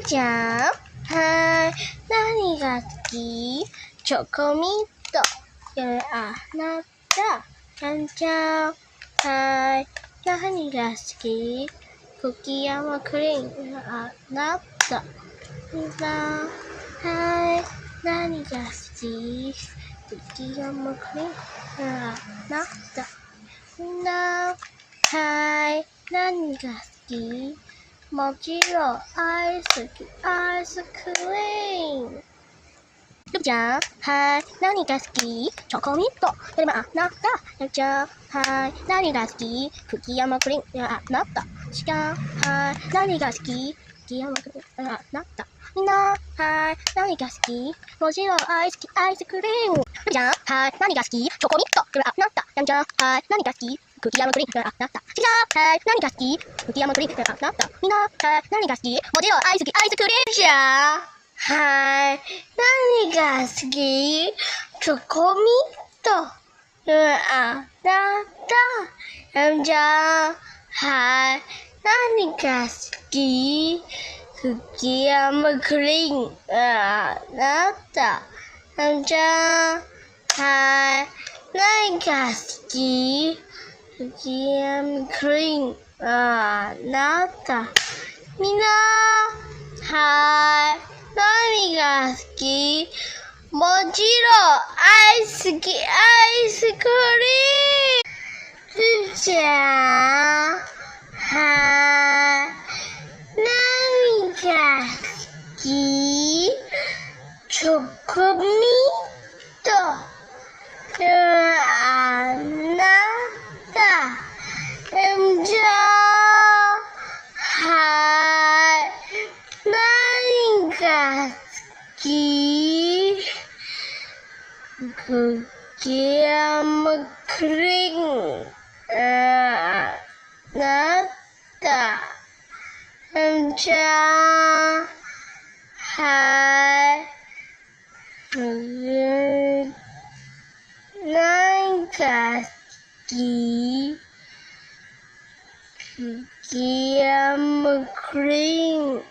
ちゃん、はい。何が好き？チョコミント。あなた。ちゃん、はい。何が好き？クッキー&クリーム。あなた。みんな、はい。何が好き？クッキー&クリーム。あなた。みんな、はい。何が好き？もちろんアイスクリーム。ルビちゃん、はい。何が好き？チョコミント。あなた。ルビちゃん、はい。何が好き？クッキー&クリーム。あなた。シカン、はい。何が好き？クッキー&クリーム。あなた。みんな、はい。何が好き？もちろんアイスクリーム。ルビちゃん、はい。何が好き？チョコミント。あなた。ルビちゃん、はい。何が好き？クッキー&クリーム。あなた。シカン、はい。何が好き？クッキー&クリーム。あなた。みんな、はい。何が好き？もちろんアイスクリームじゃん。はい。何が好き？チョコミント。あなた。じゃあ、はい。何が好き？クッキー&クリーム。あなた。じゃあ、はい。何が好き？クッキー&クリーム。あなた。みんな、はい。何が好き？もちろんアイスクリームじゃん。はい。何が好き？チョコミント。あなた。じゃあ、はい。何が好き？クッキー&クリーム。あなた。じゃあ、はい。何が好き？クッキー&クリーム。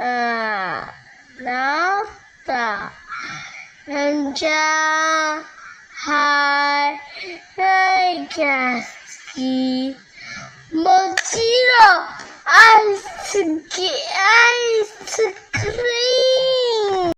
あなた。じゃあ、はい。何が好き？もちろんアイスクリーム。